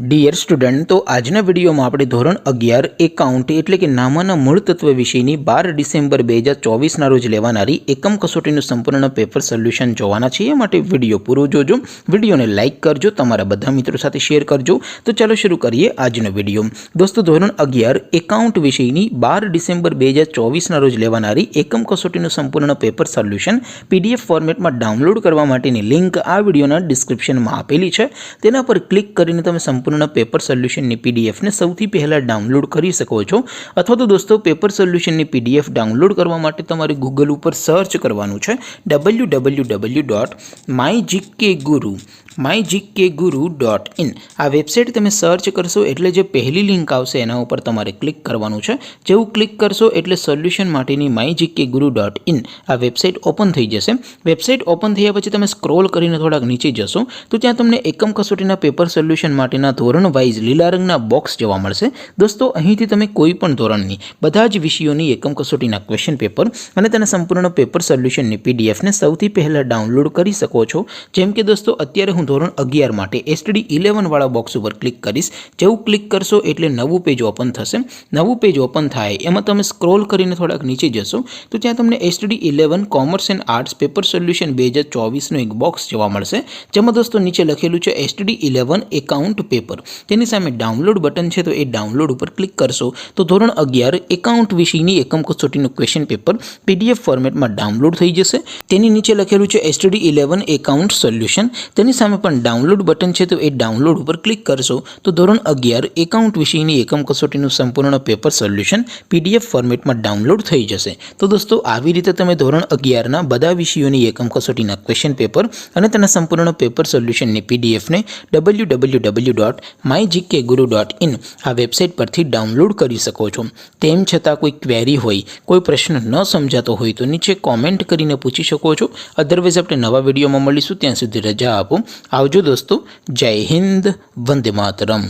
Dear student, તો આજના વિડીયોમાં આપણે ધોરણ 11 એકાઉન્ટ એટલે કે નામાના મૂળ તત્વ વિષયની 12 ડિસેમ્બર 2024ના રોજ લેવાનારી એકમ કસોટીનું સંપૂર્ણ પેપર સોલ્યુશન જોવાના છીએ। માટે વિડીયો પૂરો જોજો, વિડીયોને લાઇક કરજો, તમારા બધા મિત્રો સાથે શેર કરજો। તો ચાલો શરૂ કરીએ આજનો વિડીયો। દોસ્તો, ધોરણ 11 એકાઉન્ટ વિષયની 12 ડિસેમ્બર 2024ના રોજ લેવાનારી એકમ કસોટીનું સંપૂર્ણ પેપર સોલ્યુશન PDF ફોર્મેટમાં ડાઉનલોડ કરવા માટેની લિંક આ વિડીયોના ડિસ્ક્રિપ્શનમાં આપેલી છે। તેના પર ક્લિક કરીને તમે સંપૂર્ણ પેપર સોલ્યુશનની PDF ને સૌથી પહેલા ડાઉનલોડ કરી શકો છો। અથવા તો દોસ્તો, પેપર સોલ્યુશનની PDF ડાઉનલોડ કરવા માટે તમારે ગૂગલ ઉપર સર્ચ કરવાનું છે www.mygkguru.in। આ વેબસાઇટ તમે સર્ચ કરશો એટલે જે પહેલી લિંક આવશે એના ઉપર તમારે ક્લિક કરવાનું છે। જેવું ક્લિક કરશો એટલે સોલ્યુશન માટેની mygkguru.in આ વેબસાઇટ ઓપન થઈ જશે। વેબસાઇટ ઓપન થયા પછી તમે સ્ક્રોલ કરીને થોડાક નીચે જશો તો ત્યાં તમને એકમ કસોટીના પેપર સોલ્યુશન માટેના ધોરણ વાઇઝ લીલા રંગના બોક્સ જોવા મળશે। દોસ્તો, અહીંથી તમે કોઈ પણ ધોરણની બધા જ વિષયોની એકમ કસોટીના ક્વેશ્ચન પેપર અને તેના સંપૂર્ણ પેપર સોલ્યુશનની PDF ને સૌથી પહેલા ડાઉનલોડ કરી શકો છો। જેમ કે દોસ્તો, અત્યારે હું ધોરણ 11 માટે STD 11 વાળા બોક્સ ઉપર ક્લિક કરીશ। જેવું ક્લિક કરશો એટલે નવું પેજ ઓપન થશે। નવું પેજ ઓપન થાય એમાં તમે સ્ક્રોલ કરીને થોડાક નીચે જશો તો ત્યાં તમને STD 11 commerce and arts paper solution 2024નું એક બોક્સ જોવા મળશે। જેમાં દોસ્તો નીચે લખેલું છે STD 11 એકાઉન્ટ પેપર। તેની સામે ડાઉનલોડ બટન છે, તો એ ડાઉનલોડ ઉપર ક્લિક કરશો તો ધોરણ 11 એકાઉન્ટ વિષયની એકમ કસોટીનું ક્વેશ્ચન પેપર PDF ફોર્મેટમાં ડાઉનલોડ થઈ જશે। તેની નીચે લખેલું છે STD 11 એકાઉન્ટ સોલ્યુશન। તેની સામે પણ ડાઉનલોડ બટન છે, તો એ ડાઉનલોડ ઉપર ક્લિક કરશો તો ધોરણ 11 એકાઉન્ટ વિષયની એકમ કસોટીનું સંપૂર્ણ પેપર સોલ્યુશન PDF ફોર્મેટમાં ડાઉનલોડ થઈ જશે। તો દોસ્તો, આવી રીતે તમે ધોરણ 11ના બધા વિષયોની એકમ કસોટીના ક્વેશ્ચન પેપર અને તેના સંપૂર્ણ પેપર સોલ્યુશનની PDF ને www.mygkguru.in આ વેબસાઇટ પરથી ડાઉનલોડ કરી શકો છો। તેમ છતાં કોઈ ક્વેરી હોય, કોઈ પ્રશ્ન ન સમજાતો હોય તો નીચે કોમેન્ટ કરીને પૂછી શકો છો। અધરવાઇઝ આપણે નવા વિડીયોમાં મળીશું, ત્યાં સુધી રજા આપો। આવજો દોસ્તો, જય હિન્દ, વંદે માતરમ।